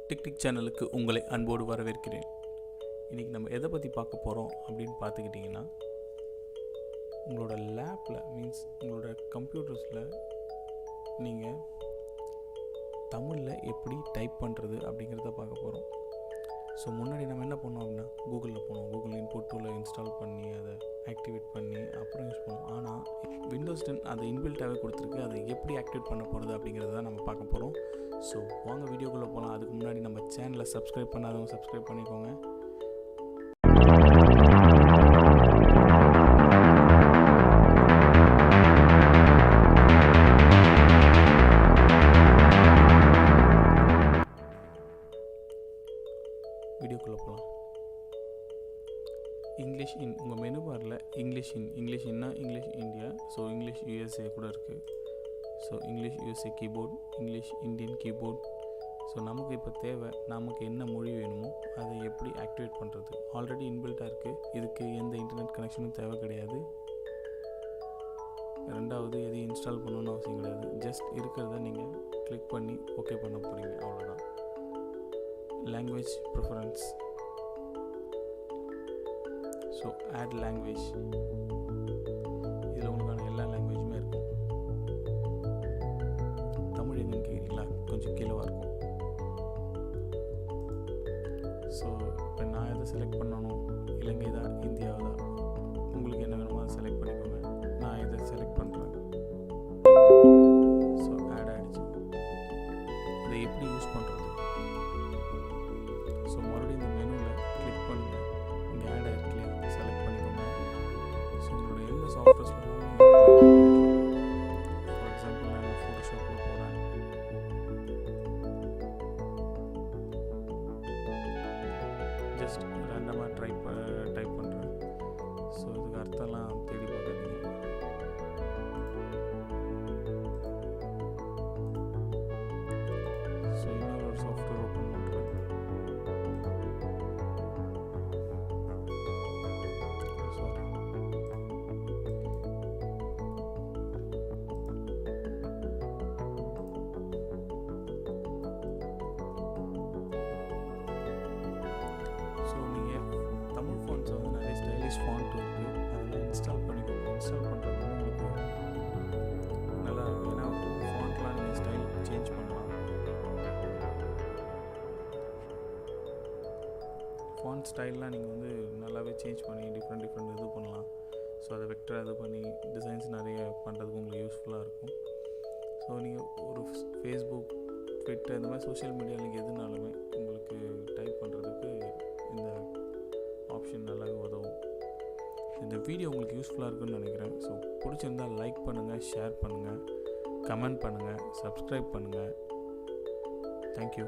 Tick tick சேனலுக்கு உங்களை அன்போடு வரவேற்கிறேன். இன்றைக்கி நம்ம எதை பற்றி பார்க்க போகிறோம் அப்படின்னு பார்த்துக்கிட்டிங்கன்னா, உங்களோட லேப்பில் மீன்ஸ் உங்களோட கம்ப்யூட்டர்ஸில் நீங்கள் தமிழில் எப்படி டைப் பண்ணுறது அப்படிங்கிறத பார்க்க போகிறோம். ஸோ முன்னாடி நம்ம என்ன பண்ணோம் அப்படின்னா, கூகுளில் போனோம், கூகுள் இன்புட் டூலை இன்ஸ்டால் பண்ணி அதை ஆக்டிவேட் பண்ணி அப்புறம் யூஸ் பண்ணுவோம். ஆனால் விண்டோஸ் 10 அதை இன்பில்ட்டாகவே கொடுத்துருக்கு. அதை எப்படி ஆக்டிவேட் பண்ண போகிறது அப்படிங்கிறத தான் நம்ம பார்க்க போகிறோம். ஸோ வாங்க வீடியோக்குள்ளே போகலாம். அதுக்கு முன்னாடி நம்ம சேனலை சப்ஸ்கிரைப் பண்ணாதவங்க சப்ஸ்கிரைப் பண்ணிக்கோங்க. வீடியோக்குள்ளே போகலாம். இங்கிலீஷ் இன் உங்கள் மெனு பாரில் இங்கிலீஷ்னா English India, so English USA கூட இருக்குது. So English USA keyboard, English Indian keyboard. So நமக்கு இப்போ தேவை, நமக்கு என்ன மொழி வேணுமோ அதை எப்படி ஆக்டிவேட் பண்ணுறது. ஆல்ரெடி இன்பில்ட்டாக இருக்குது, இதுக்கு எந்த இன்டர்நெட் கனெக்ஷனும் தேவை கிடையாது. ரெண்டாவது எதையும் இன்ஸ்டால் பண்ணணும்னு அவசியம் கிடையாது. ஜஸ்ட் இருக்கிறத நீங்கள் கிளிக் பண்ணி ஓகே பண்ண போகிறீங்க, அவ்வளோதான். Language preference, so add language. இதில் உங்களுக்கான எல்லா லாங்குவேஜுமே இருக்கும். தமிழ் எங்கன்னு கேட்குறீங்களா, கொஞ்சம் கீழே இருக்கும். ஸோ இப்போ நான் எதை செலக்ட் பண்ணணும், இலங்கை தான் இந்தியாவை தான், உங்களுக்கு என்ன வேணுமோ அதை செலக்ட் பண்ணிக்கோங்க. நான் இதை செலக்ட் பண்ணுறேன். ஸோ ஆட் ஆகிடுச்சு. இதை எப்படி யூஸ் பண்ணுறது? ஸோ மறுபடியும் இந்த மெனுவில் கிளிக் பண்ணுங்கள். இங்கே ஆட் ஆகிருக்கு இல்லையா, செலக்ட் பண்ணிக்கோங்க. ஸோ உங்களோட எந்த சாஃப்ட்வேர்ஸில் ஃபார் எக்ஸாம்பிள் நான் ஃபோட்டோஷாப்பில் போகிறேன். ஜஸ்ட் ரேண்டமாக டைப் பண்ணுறேன். ஸோ இதுக்கு அர்த்தம்லாம் தேடி பார்க்காதீங்க. ஸோ இன்னொரு சாஃப்ட்வேர் ஓப்பன் பண்ணுறேன். ஸோ நீங்கள் தமிழ் ஃபாண்ட்ஸை வந்து நிறைய ஸ்டைலிஷ் ஃபாண்ட் இருக்குது, அதெல்லாம் இன்ஸ்டால் பண்ணிக்கோங்க. இன்ஸ்டால் பண்ணுறது வந்து உங்களுக்கு நல்லா இருக்கும். ஏன்னா ஃபாண்ட்லாம் நீங்கள் ஸ்டைல் சேஞ்ச் பண்ணலாம். ஃபாண்ட் ஸ்டைல்லாம் நீங்கள் வந்து நல்லாவே சேஞ்ச் பண்ணி டிஃப்ரெண்ட் இது பண்ணலாம். ஸோ அதை வெக்டராக இது பண்ணி டிசைன்ஸ் நிறைய பண்ணுறதுக்கு உங்களுக்கு யூஸ்ஃபுல்லாக இருக்கும். ஸோ நீங்கள் ஒரு ஃபேஸ்புக், ட்விட்டர், இந்த மாதிரி சோஷியல் மீடியா நீங்கள் எதுனாலுமே உங்களுக்கு டைப் பண்ணுறதுக்கு இந்த ஆப்ஷன் நல்லாவே உதவும். இந்த வீடியோ உங்களுக்கு யூஸ்ஃபுல்லாக இருக்குன்னு நினைக்கிறேன். ஸோ பிடிச்சிருந்தால் லைக் பண்ணுங்கள், ஷேர் பண்ணுங்கள், கமெண்ட் பண்ணுங்கள், சப்ஸ்கிரைப் பண்ணுங்கள். தேங்க்யூ.